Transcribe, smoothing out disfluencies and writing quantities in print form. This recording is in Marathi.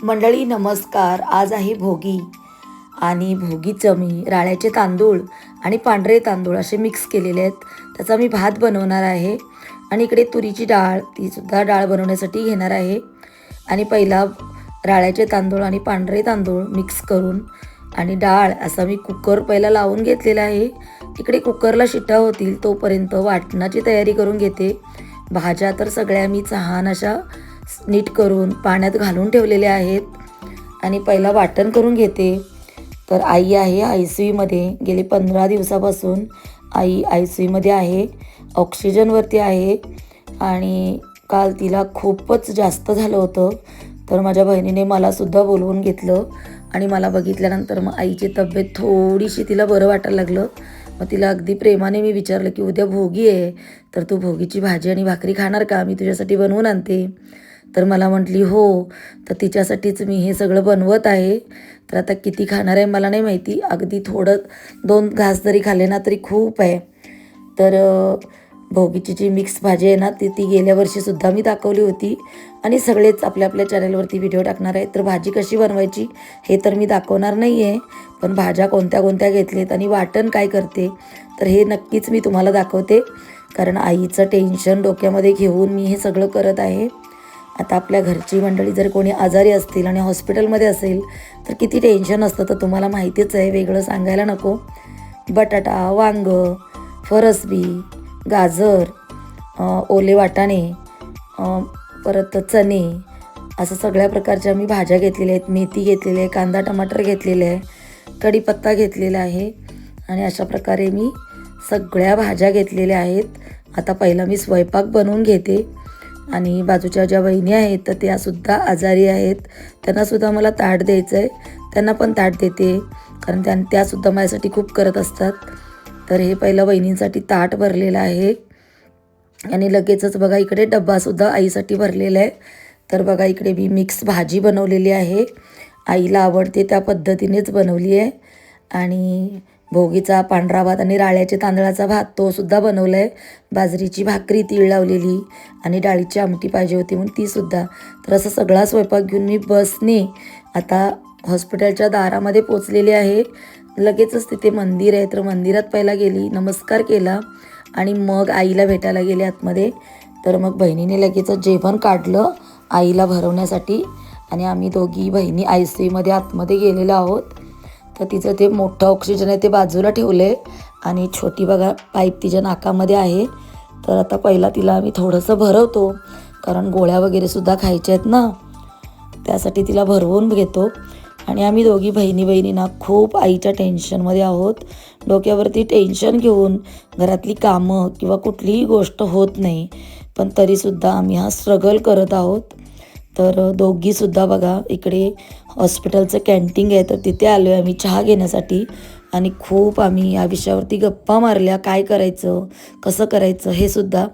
मंडळी नमस्कार. आज आहे भोगी आणि भोगीचं मी राळ्याचे तांदूळ आणि पांढरे तांदूळ असे मिक्स केलेले आहेत. त्याचा मी भात बनवणार आहे आणि इकडे तुरीची डाळ, तीसुद्धा डाळ बनवण्यासाठी घेणार आहे. आणि पहिला राळ्याचे तांदूळ आणि पांढरे तांदूळ मिक्स करून आणि डाळ असा मी कुकर पहिला लावून घेतलेला आहे. इकडे कुकरला शिट्ट्या होतील तोपर्यंत वाटणाची तयारी करून घेते. भाज्या तर सगळ्या मी छान अशा नीट करून पाण्यात घालून ठेवलेले आहेत आणि पहिला वाटण करून घेते. तर आई आहे ICUमध्ये, गेली 15 दिवसापासून आई ICUमध्ये आहे, ऑक्सिजनवरती आहे आणि काल तिला खूपच जास्त झालं होतं. तर माझ्या बहिणीने मलासुद्धा बोलवून घेतलं आणि मला बघितल्यानंतर मग आईची तब्येत थोडीशी तिला बरं वाटायला लागलं. मग तिला अगदी प्रेमाने मी विचारलं की उद्या भोगी आहे, तर तू भोगीची भाजी आणि भाकरी खाणार का, मी तुझ्यासाठी बनवून आणते. तर मला म्हटली हो. तर तिच्यासाठीच मी हे सगळं बनवत आहे. तर आता किती खाणार आहे मला नाही माहिती, अगदी थोडं 2 घास जरी खाल्ले ना तरी खूप आहे. तर भोगीची जी मिक्स भाजी आहे ना ती गेल्या वर्षीसुद्धा मी दाखवली होती आणि सगळेच आपल्या आपल्या चॅनलवरती व्हिडिओ टाकणार आहे. तर भाजी कशी बनवायची हे तर मी दाखवणार नाही आहे, पण भाज्या कोणत्या कोणत्या घेतलेत आणि वाटण काय करते तर हे नक्कीच मी तुम्हाला दाखवते. कारण आईचं टेन्शन डोक्यामध्ये घेऊन मी हे सगळं करत आहे. आता आपल्या घरची मंडळी जर कोणी आजारी असतील आणि हॉस्पिटलमध्ये असेल तर किती टेन्शन असतं तर तुम्हाला माहितीच आहे, वेगळं सांगायला नको. बटाटा, वांग, फरसबी, गाजर, ओले वाटाणे, परत चणे, असं सगळ्या प्रकारच्या मी भाज्या घेतलेल्या आहेत. मेथी घेतलेली आहे, कांदा टमाटर घेतलेले आहे, कढीपत्ता घेतलेला आहे आणि अशा प्रकारे मी सगळ्या भाज्या घेतलेल्या आहेत. आता पहिला मी स्वयंपाक बनवून घेते आणि बाजूच्या ज्या वहिनी आहेत तर त्यासुद्धा आजारी आहेत, त्यांनासुद्धा मला ताट द्यायचं आहे. त्यांना पण ताट देते कारण त्यासुद्धा माझ्यासाठी खूप करत असतात. तर हे पहिलं वहिनींसाठी ताट भरलेलं आहे आणि लगेचच बघा इकडे डब्बासुद्धा आईसाठी भरलेला आहे. तर बघा इकडे मी मिक्स भाजी बनवलेली आहे, आईला आवडते त्या पद्धतीनेच बनवली आहे. आणि भोगीचा पांढरा भात आणि राळ्याच्या तांदळाचा भात तोसुद्धा बनवला आहे. बाजरीची भाकरी, तीळ लावलेली आणि डाळीची आमटी पाहिजे होती म्हणून तीसुद्धा. तर असं सगळा स्वयंपाक घेऊन मी बसने आता हॉस्पिटलच्या दारामध्ये पोचलेली आहे. लगेचच तिथे मंदिर आहे, तर मंदिरात पहिला गेली, नमस्कार केला आणि मग आईला भेटायला गेले आतमध्ये. तर मग बहिणीने लगेचच जेवण काढलं आईला भरवण्यासाठी आणि आम्ही दोघी बहिणी ICUमध्ये आतमध्ये गेलेलो आहोत. तर तिचं ते मोठं ऑक्सिजन आहे ते बाजूला ठेवलं आहे आणि छोटी बघा पाईप तिच्या नाकामध्ये आहे. तर आता पहिला तिला आम्ही थोडंसं भरवतो कारण गोळ्या वगैरेसुद्धा खायच्या आहेत ना, त्यासाठी तिला भरवून घेतो. आणि आम्ही दोघी बहिणी ना खूप आईच्या टेन्शनमध्ये आहोत. डोक्यावरती टेन्शन घेऊन घरातली कामं किंवा कुठलीही गोष्ट होत नाही, पण तरीसुद्धा आम्ही हा स्ट्रगल करत आहोत. तर दोघीसुद्धा बघा इकडे हॉस्पिटलचं कॅन्टीन आहे तर तिथे आलो आहे आम्ही चहा घेण्यासाठी आणि खूप आम्ही या विषयावरती गप्पा मारल्या, काय करायचं कसं करायचं हे सुद्धा.